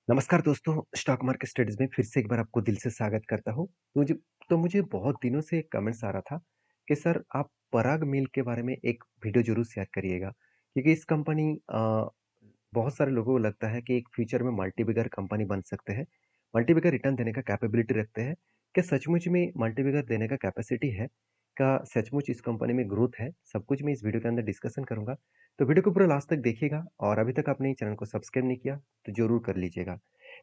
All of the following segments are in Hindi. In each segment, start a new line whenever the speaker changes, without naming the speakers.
नमस्कार दोस्तों, स्टॉक मार्केट स्टडीज़ में फिर से एक बार आपको दिल से स्वागत करता हूँ। मुझे बहुत दिनों से एक कमेंट्स आ रहा था कि सर आप पराग मिल के बारे में एक वीडियो ज़रूर शेयर करिएगा। क्योंकि इस कंपनी बहुत सारे लोगों को लगता है कि एक फ्यूचर में मल्टीबिगर कंपनी बन सकते हैं, मल्टीबिगर रिटर्न देने का कैपेबिलिटी रखते हैं। क्या सचमुच में मल्टीबिगर देने का कैपेसिटी है? क्या सचमुच इस कंपनी में ग्रोथ है? सब कुछ मैं इस वीडियो के अंदर डिस्कशन करूँगा। तो वीडियो को पूरा लास्ट तक देखिएगा और अभी तक आपने चैनल को सब्सक्राइब नहीं किया, तो ज़रूर कर लीजिएगा।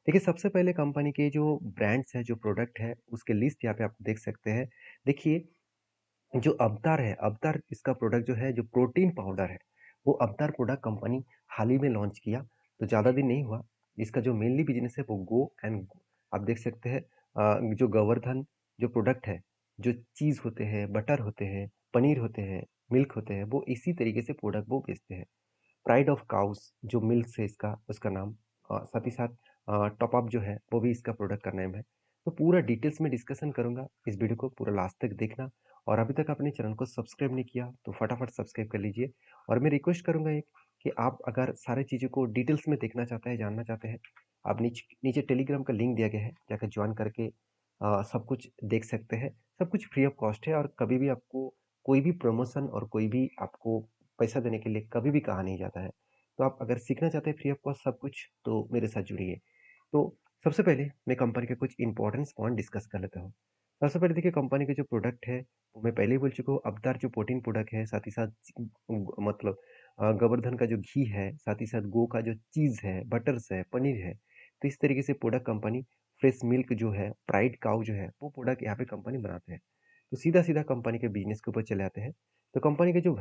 देखिए, सबसे पहले कंपनी के जो ब्रांड्स हैं, जो प्रोडक्ट है, उसके लिस्ट यहाँ पे आप देख सकते हैं। देखिए, जो अवतार है, अवतार इसका प्रोडक्ट जो है, जो प्रोटीन पाउडर है, वो अवतार प्रोडक्ट कंपनी हाल ही में लॉन्च किया, तो ज़्यादा दिन नहीं हुआ। इसका जो मेनली बिज़नेस है, वो आप देख सकते हैं जो गोवर्धन जो प्रोडक्ट है, जो चीज़ होते हैं, बटर होते हैं, पनीर होते हैं, मिल्क होते हैं, वो इसी तरीके से प्रोडक्ट वो बेचते हैं। प्राइड ऑफ काउस जो मिल्क है इसका उसका नाम साथ ही साथ टॉप अप जो है वो भी इसका प्रोडक्ट का नेम है। तो पूरा डिटेल्स में डिस्कशन करूंगा, इस वीडियो को पूरा लास्ट तक देखना। और अभी तक आपने चैनल को सब्सक्राइब नहीं किया तो फटाफट सब्सक्राइब कर लीजिए। और मैं रिक्वेस्ट करूंगा एक कि आप अगर सारी चीज़ों को डिटेल्स में देखना चाहते हैं, जानना चाहते हैं, आप नीचे नीचे टेलीग्राम का लिंक दिया गया है, जाकर ज्वाइन करके सब कुछ देख सकते हैं। सब कुछ फ्री ऑफ कॉस्ट है और कभी भी आपको कोई भी प्रमोशन और कोई भी आपको पैसा देने के लिए कभी भी कहा नहीं जाता है। तो आप अगर सीखना चाहते हैं फ्री ऑफ कॉस्ट सब कुछ, तो मेरे साथ जुड़िए। तो सबसे पहले मैं कंपनी के कुछ इंपॉर्टेंस पॉइंट डिस्कस कर लेता हूँ। सबसे पहले देखिए, कंपनी के जो प्रोडक्ट है, वो मैं पहले ही बोल चुका हूँ, अवतार जो प्रोटीन प्रोडक्ट है, साथ ही साथ मतलब गोवर्धन का जो घी है, साथ ही साथ गो का जो चीज़ है, बटर्स है, पनीर है। तो इस तरीके से प्रोडक्ट कंपनी फ्रेश मिल्क जो है, प्राइड काउ जो है, वो प्रोडक्ट यहाँ पे कंपनी बनाते हैं। तो सीधा-सीधा कंपनी के बिज़नेस के ऊपर चले आते हैं। तो कंपनी के जो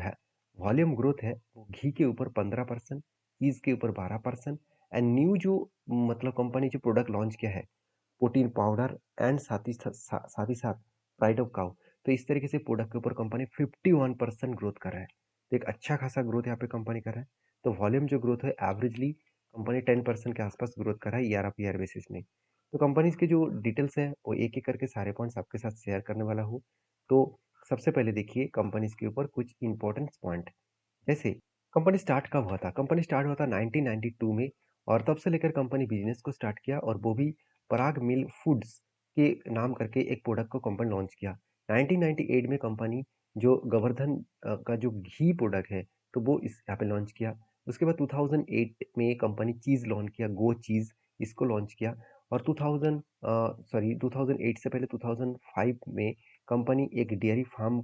वॉल्यूम ग्रोथ है, वो घी के ऊपर 15%, चीज़ के ऊपर 12% एंड न्यू जो मतलब कंपनी जो प्रोडक्ट लॉन्च किया है, प्रोटीन पाउडर एंड साथ ही साथ प्राइड ऑफ काऊ। तो इस तरीके से प्रोडक्ट के ऊपर कंपनी 51% ग्रोथ कर रहा है। तो एक अच्छा खासा ग्रोथ यहाँ पे कंपनी कर रहा है। तो वॉल्यूम जो ग्रोथ है एवरेजली कंपनी 10% के आसपास ग्रोथ कर रहा है ईयर ऑफ ईयर बेसिस में। तो कंपनीज के जो डिटेल्स है वो एक एक करके सारे पॉइंट्स आपके साथ शेयर करने वाला हूँ। तो सबसे पहले देखिए कंपनीज के ऊपर कुछ इंपॉर्टेंट पॉइंट। जैसे कंपनी स्टार्ट कब हुआ था? कंपनी स्टार्ट हुआ था 1992 में और तब से लेकर कंपनी बिजनेस को स्टार्ट किया और वो भी पराग मिल फूड्स के नाम करके एक प्रोडक्ट को कंपनी लॉन्च किया। 1998 में कंपनी जो गोवर्धन का जो घी प्रोडक्ट है, तो वो इस यहाँ पे लॉन्च किया। उसके बाद 2008 में कंपनी चीज़ लॉन्च किया, गो चीज़ इसको लॉन्च किया। और 2008 से पहले 2005 में कंपनी एक डेयरी फार्म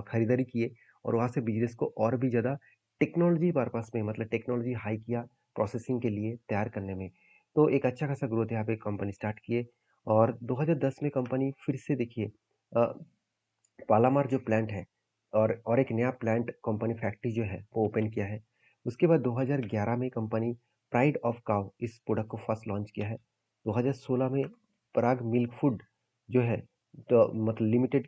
खरीदारी किए और वहाँ से बिजनेस को और भी ज़्यादा टेक्नोलॉजी पर्पस में, मतलब टेक्नोलॉजी हाई किया प्रोसेसिंग के लिए तैयार करने में। तो एक अच्छा खासा ग्रोथ यहाँ पे कंपनी स्टार्ट किए। और 2010 में कंपनी फिर से देखिए पालामार जो प्लांट है और एक नया प्लांट कंपनी फैक्ट्री जो है वो ओपन किया है। उसके बाद 2011 में कंपनी प्राइड ऑफ काउ इस प्रोडक्ट को फर्स्ट लॉन्च किया है। 2016 में पराग मिल्क फूड जो है, तो मतलब limited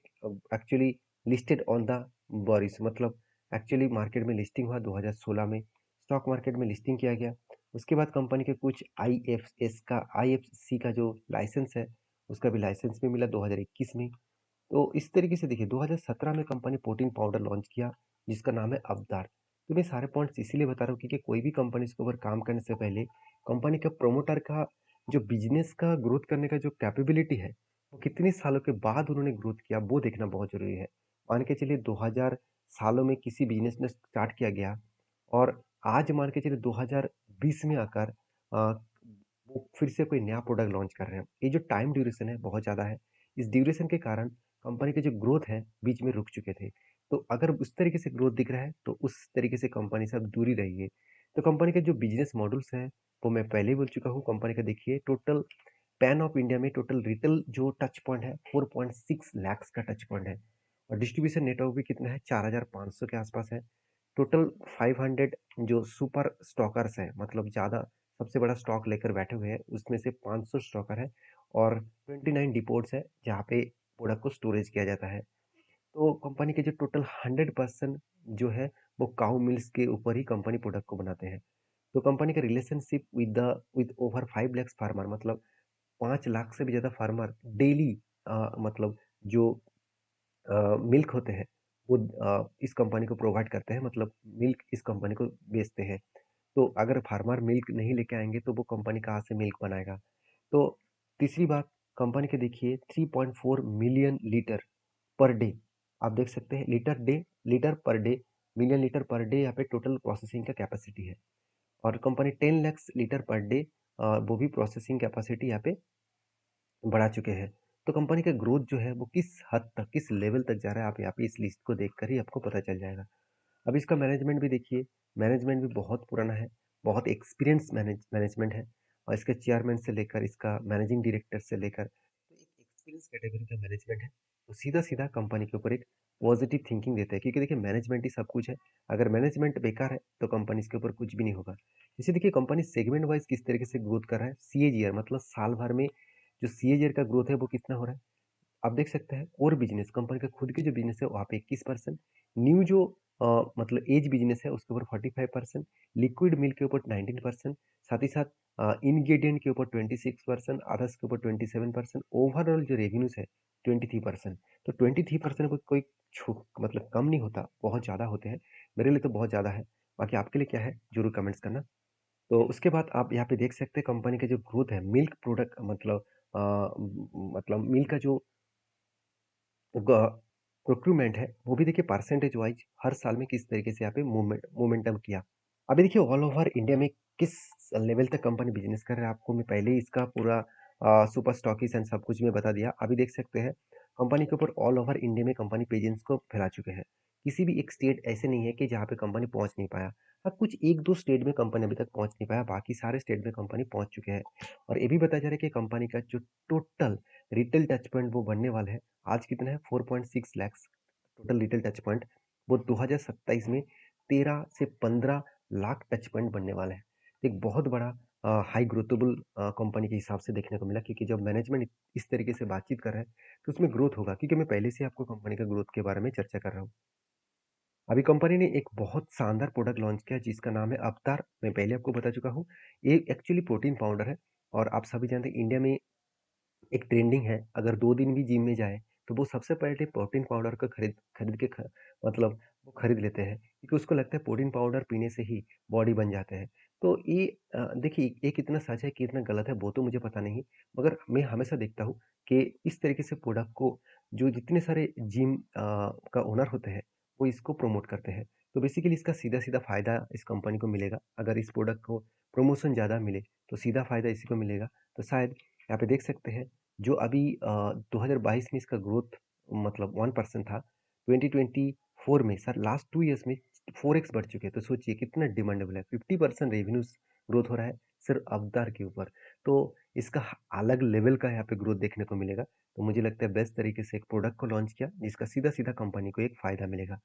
actually listed on the Boris, मतलब एक्चुअली मार्केट में लिस्टिंग हुआ 2016 में, स्टॉक मार्केट में लिस्टिंग किया गया। उसके बाद कंपनी के कुछ आईएफसी का जो लाइसेंस है, उसका भी लाइसेंस भी मिला 2021 में। तो इस तरीके से देखिए 2017 में कंपनी प्रोटीन पाउडर लॉन्च किया जिसका नाम है अवतार। तो मैं सारे पॉइंट्स इसीलिए बता रहा हूँ क्योंकि कोई भी कंपनी के ऊपर काम करने से पहले कंपनी का प्रोमोटर का जो बिजनेस का ग्रोथ करने का जो कैपेबिलिटी है, वो कितने सालों के बाद उन्होंने ग्रोथ किया वो देखना बहुत जरूरी है। मान के चलिए 2000 सालों में किसी बिजनेस ने स्टार्ट किया गया और आज मान के चलिए 2020 में आकर वो फिर से कोई नया प्रोडक्ट लॉन्च कर रहे हैं। ये जो टाइम ड्यूरेशन है बहुत ज़्यादा है। इस ड्यूरेशन के कारण कंपनी के जो ग्रोथ है बीच में रुक चुके थे। तो अगर उस तरीके से ग्रोथ दिख रहा है तो उस तरीके से कंपनी से आप दूरी रहिए। तो कंपनी के जो बिजनेस मॉडल्स हैं वो मैं पहले ही बोल चुका हूँ। कंपनी का देखिए टोटल पैन ऑफ इंडिया में टोटल रिटेल जो टच पॉइंट है 4.6 लाख का टच पॉइंट है और डिस्ट्रीब्यूशन नेटवर्क भी कितना है 4500 के आसपास है। टोटल 500 जो सुपर स्टॉकर्स हैं, मतलब ज़्यादा सबसे बड़ा स्टॉक लेकर बैठे हुए हैं, उसमें से 500 स्टॉकर है और 29 डिपोट्स है जहाँ पे प्रोडक्ट को स्टोरेज किया जाता है। तो कंपनी के जो टोटल 100% जो है वो काउ मिल्स के ऊपर ही कंपनी प्रोडक्ट को बनाते हैं। तो कंपनी का relationship with over 5 lakh farmer, मतलब 5 लाख से भी ज़्यादा फार्मर डेली मतलब जो मिल्क होते हैं वो इस कंपनी को प्रोवाइड करते हैं, मतलब मिल्क इस कंपनी को बेचते हैं। तो अगर फार्मर मिल्क नहीं लेके आएँगे तो वो कंपनी कहाँ से मिल्क बनाएगा? तो तीसरी बात, कंपनी के देखिए 3.4 मिलियन लीटर पर डे, आप देख सकते हैं litre per day, million litre per day यहाँ पे टोटल प्रोसेसिंग का कैपेसिटी है। और company 10 lakh litre per day वो भी प्रोसेसिंग कैपेसिटी यहाँ पे बढ़ा चुके हैं। तो कंपनी का ग्रोथ जो है वो किस हद तक, किस लेवल तक जा रहा है, आप यहाँ पे इस लिस्ट को देखकर ही आपको पता चल जाएगा। अब इसका मैनेजमेंट भी देखिए, मैनेजमेंट भी बहुत पुराना है, बहुत एक्सपीरियंस मैनेजमेंट है और इसके चेयरमैन से लेकर इसका मैनेजिंग डायरेक्टर से लेकर तो एक एक्सपीरियंस कैटेगरी का मैनेजमेंट है। तो सीधा-सीधा कंपनी के ऊपर एक पॉजिटिव थिंकिंग देता है क्योंकि देखिए मैनेजमेंट ही सब कुछ है। अगर मैनेजमेंट बेकार है तो कंपनी इसके ऊपर कुछ भी नहीं होगा। जैसे देखिए कंपनी सेगमेंट वाइज़ किस तरीके से ग्रोथ कर रहा है, सीएजीआर मतलब साल भर में जो सीएजीआर का ग्रोथ है वो कितना हो रहा है? आप देख सकते हैं कोर बिजनेस कंपनी का खुद के जो बिजनेस है वहाँ पे 21%, न्यू जो मतलब एज बिजनेस है उसके ऊपर 45%, लिक्विड मिल्क के ऊपर 19%, साथ ही साथ इंग्रेडिएंट के ऊपर 26%, अदर्स के ऊपर 27%, ओवरऑल जो रेवेन्यूज है 23%। तो 23% कोई मतलब कम नहीं होता, बहुत ज़्यादा होते हैं। मेरे लिए तो बहुत ज़्यादा है। बाकी आपके लिए क्या है जरूर कमेंट्स करना। तो उसके बाद आप यहाँ पे देख सकते हैं कंपनी का जो ग्रोथ है मिल्क प्रोडक्ट मतलब मिल्क का जो प्रोक्यूरमेंट है वो भी देखिए परसेंटेज वाइज हर साल में किस तरीके से यहाँ पे मोमेंटम किया। अभी देखिए ऑल ओवर इंडिया में किस लेवल तक कंपनी बिजनेस कर रहा है आपको मैं पहले ही इसका पूरा सुपर स्टॉकिस एंड सब कुछ में बता दिया। अभी देख सकते हैं कंपनी के ऊपर ऑल ओवर इंडिया में कंपनी पेजेंट्स को फैला चुके हैं। किसी भी एक स्टेट ऐसे नहीं है कि जहाँ पे कंपनी पहुंच नहीं पाया। हाँ कुछ एक दो स्टेट में कंपनी अभी तक पहुंच नहीं पाया, बाकी सारे स्टेट में कंपनी पहुंच चुके हैं। और ये भी बताया जा रहा है कि कंपनी का जो टोटल रिटेल टच पॉइंट वो बनने वाला है। आज कितना है 4.6 lakhs total retail touch point, वो 2027 में 13 से 15 लाख टच पॉइंट बनने वाला है। एक बहुत बड़ा हाई ग्रोथेबल कंपनी के हिसाब से देखने को मिला क्योंकि जब मैनेजमेंट इस तरीके से बातचीत कर रहा है तो उसमें ग्रोथ होगा क्योंकि मैं पहले से आपको कंपनी का ग्रोथ के बारे में चर्चा कर रहा हूँ। अभी कंपनी ने एक बहुत शानदार प्रोडक्ट लॉन्च किया जिसका नाम है अवतार। मैं पहले आपको बता चुका हूँ। ये एक्चुअली प्रोटीन पाउडर है और आप सभी जानते हैं इंडिया में एक ट्रेंडिंग है, अगर 2 दिन भी जिम में जाए, तो वो सबसे पहले प्रोटीन पाउडर को खरीद खरीद के ख मतलब वो खरीद लेते हैं, क्योंकि उसको लगता है प्रोटीन पाउडर पीने से ही बॉडी बन जाते हैं। तो ये देखिए ये कितना सच है, कितना गलत है, वो तो मुझे पता नहीं, मगर मैं हमेशा देखता हूँ कि इस तरीके से प्रोडक्ट को जो जितने सारे जिम का ओनर होते हैं, वो इसको प्रमोट करते हैं। तो बेसिकली इसका सीधा-सीधा फ़ायदा इस कंपनी को मिलेगा, अगर इस प्रोडक्ट को प्रमोशन ज़्यादा मिले, तो सीधा फ़ायदा इसी को मिलेगा। तो शायद यहाँ पे देख सकते हैं जो अभी 2022 में इसका ग्रोथ मतलब 1% था, 2024 में सर लास्ट 2 ईयर्स में 4x बढ़ चुके हैं। तो सोचिए कितना डिमांडेबल है, 50% रेवेन्यूज़ ग्रोथ हो रहा है सिर्फ अवतार के ऊपर। तो इसका अलग लेवल का यहाँ पे ग्रोथ देखने को मिलेगा। तो मुझे लगता है बेस्ट तरीके से एक प्रोडक्ट को लॉन्च किया जिसका सीधा-सीधा कंपनी को एक फ़ायदा मिलेगा।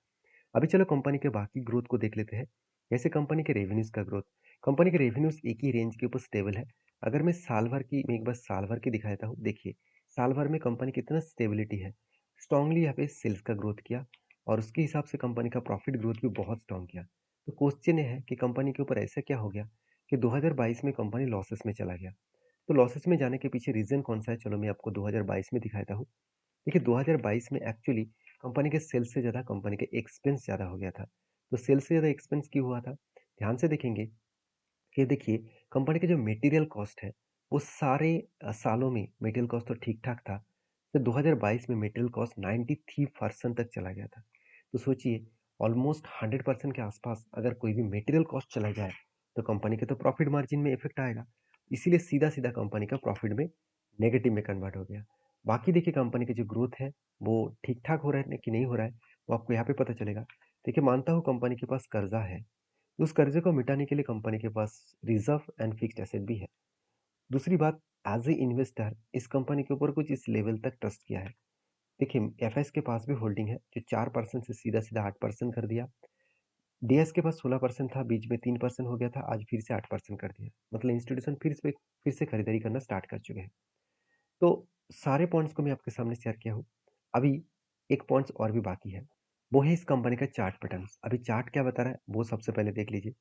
अभी चलो कंपनी के बाकी ग्रोथ को देख लेते हैं। जैसे कंपनी के रेवेन्यूज़ का ग्रोथ, कंपनी के रेवेन्यूज़ एक ही रेंज के ऊपर स्टेबल है। अगर मैं एक बार साल भर की दिखा देता हूँ, देखिए साल भर में कंपनी कितना स्टेबिलिटी है। स्ट्रांगली यहाँ पे सेल्स का ग्रोथ किया और उसके हिसाब से कंपनी का प्रॉफिट ग्रोथ भी बहुत स्ट्रांग किया। तो क्वेश्चन ये है कि कंपनी के ऊपर ऐसा क्या हो गया कि 2022 में कंपनी लॉसेस में चला गया। तो लॉसेस में जाने के पीछे रीज़न कौन सा है, चलो मैं आपको 2022 में दिखा देता हूँ। देखिए 2022 में एक्चुअली कंपनी के सेल्स से ज़्यादा कंपनी के एक्सपेंस ज़्यादा हो गया था। तो सेल्स से ज़्यादा एक्सपेंस क्यों हुआ था? ध्यान से देखेंगे कि देखिए कंपनी के जो मटेरियल कॉस्ट है वो सारे सालों में मटेरियल कॉस्ट तो ठीक-ठाक था। तो 2022 में मटेरियल कॉस्ट 93% तक चला गया था। तो सोचिए ऑलमोस्ट 100% के आसपास अगर कोई भी मटेरियल कॉस्ट चला जाए तो कंपनी के तो प्रॉफिट मार्जिन में इफ़ेक्ट आएगा। इसीलिए सीधा-सीधा कंपनी का प्रॉफिट में नेगेटिव में कन्वर्ट हो गया। बाकी देखिए कंपनी की जो ग्रोथ है वो ठीक-ठाक हो रहा है कि नहीं हो रहा है, वो आपको यहाँ पे पता चलेगा। देखिए मानता हूँ कंपनी के पास कर्ज़ा है, उस कर्ज़े को मिटाने के लिए कंपनी के पास रिज़र्व एंड फिक्स्ड एसेट भी है। दूसरी बात, एज़ ए इन्वेस्टर इस कंपनी के ऊपर कुछ इस लेवल तक ट्रस्ट किया है। देखिए एफएस के पास भी होल्डिंग है जो 4% से सीधा-सीधा 8% कर दिया। डीएस के पास 16% था, बीच में 3% हो गया था, आज फिर से 8% कर दिया। मतलब इंस्टीट्यूशन फिर से खरीदारी करना स्टार्ट कर चुके हैं। तो सारे पॉइंट्स को मैं आपके सामने शेयर किया हूँ। अभी एक पॉइंट्स और भी बाकी है, वो है इस कंपनी का चार्ट पैटर्न्स। अभी चार्ट क्या बता रहा है, वो सबसे पहले देख लीजिए।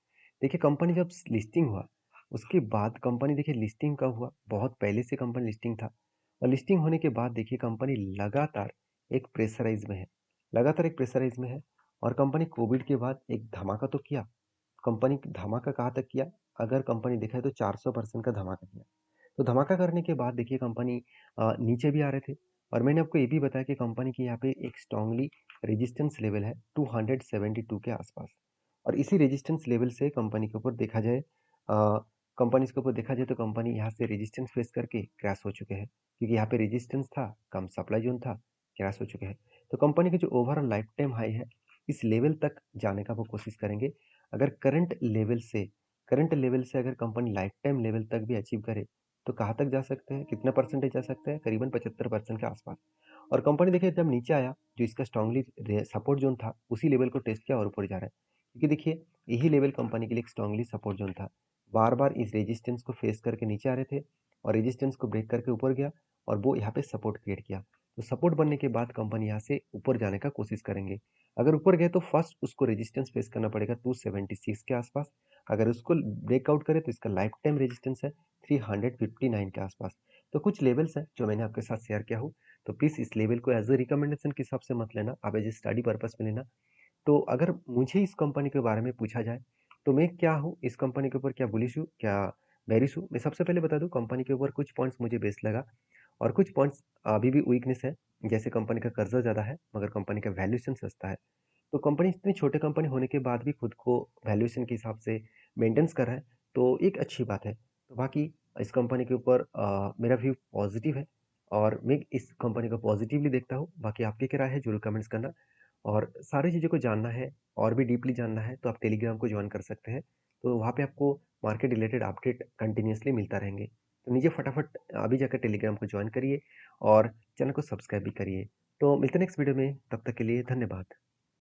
देखिए कंपनी जब लिस्टिंग हुआ, उसके बाद कंपनी देखिए लिस्टिंग कब हुआ, बहुत पहले से कंपनी लिस्टिंग था और लिस्टिंग होने के बाद देखिए कंपनी लगातार एक प्रेशराइज़ में है, लगातार एक प्रेशराइज़ में है और कंपनी कोविड के बाद एक धमाका तो किया। कंपनी धमाका कहाँ तक किया? अगर कंपनी देखा है तो 400% का धमाका किया। तो धमाका करने के बाद देखिए कंपनी नीचे भी आ रहे थे और मैंने आपको ये भी बताया कि कंपनी की यहाँ पे एक स्ट्रांगली रेजिस्टेंस लेवल है 272 के आसपास और इसी रेजिस्टेंस लेवल से कंपनी के ऊपर देखा जाए कंपनीज के ऊपर देखा जाए तो कंपनी यहाँ से रेजिस्टेंस फेस करके क्रैश हो चुके हैं क्योंकि यहाँ पे रेजिस्टेंस था, कम सप्लाई जोन था, क्रैश हो चुके हैं। तो कंपनी की जो ओवरऑल लाइफ टाइम हाई है इस लेवल तक जाने का वो कोशिश करेंगे। अगर करंट लेवल से अगर कंपनी लाइफ टाइम लेवल तक भी अचीव करे तो कहाँ तक जा सकते हैं, कितना परसेंटेज जा सकते हैं? करीबन 75% के आसपास। और कंपनी देखिए जब नीचे आया, जो इसका स्ट्रांगली सपोर्ट जोन था, उसी लेवल को टेस्ट किया और ऊपर जा रहा है। क्योंकि देखिए यही लेवल कंपनी के लिए एक स्ट्रांगली सपोर्ट जोन था। बार-बार इस रेजिस्टेंस को फेस करके नीचे आ रहे थे और रेजिस्टेंस को ब्रेक करके ऊपर गया और वो यहाँ पे सपोर्ट क्रिएट किया। तो सपोर्ट बनने के बाद कंपनी यहाँ से ऊपर जाने का कोशिश करेंगे। अगर ऊपर गए तो फर्स्ट उसको रेजिस्टेंस फेस करना पड़ेगा 276 के आसपास। अगर उसको ब्रेकआउट करे तो इसका लाइफ टाइम रेजिस्टेंस है 359 के आसपास। तो कुछ लेवल्स हैं जो मैंने आपके साथ शेयर किया हूँ। तो प्लीज़ इस लेवल को एज़ अ रिकमेंडेशन के हिसाब से मत लेना, आप एज़ अ स्टडी पर्पस में लेना। तो अगर मुझे इस कंपनी के बारे में पूछा जाए, तो मैं क्या हूँ, इस कंपनी के ऊपर क्या बुलिश हूँ, क्या बेरिश हूँ? मैं सबसे पहले बता दूँ कंपनी के ऊपर कुछ पॉइंट्स मुझे बेस्ट लगा और कुछ पॉइंट्स अभी भी वीकनेस है। जैसे कंपनी का कर्जा ज़्यादा है, मगर कंपनी का वैल्यूएशन सस्ता है। तो कंपनी इतनी छोटे कंपनी होने के बाद भी खुद को वैल्यूएशन के हिसाब से मेंटेन्स कर रहा है, तो एक अच्छी बात है। तो बाकी इस कंपनी के ऊपर मेरा व्यू पॉजिटिव है और मैं इस कंपनी को पॉजिटिवली देखता हूँ। बाकी आपकी क्या राय है ज़रूर कमेंट्स करना और सारी चीज़ों को जानना है और भी डीपली जानना है तो आप टेलीग्राम को जॉइन कर सकते हैं। तो वहाँ पे आपको मार्केट रिलेटेड अपडेट कंटिन्यूअसली मिलता रहेंगे। तो नीचे फटाफट अभी जाकर टेलीग्राम को जॉइन करिए और चैनल को सब्सक्राइब भी करिए। तो मिलते हैं नेक्स्ट वीडियो में, तब तक के लिए धन्यवाद।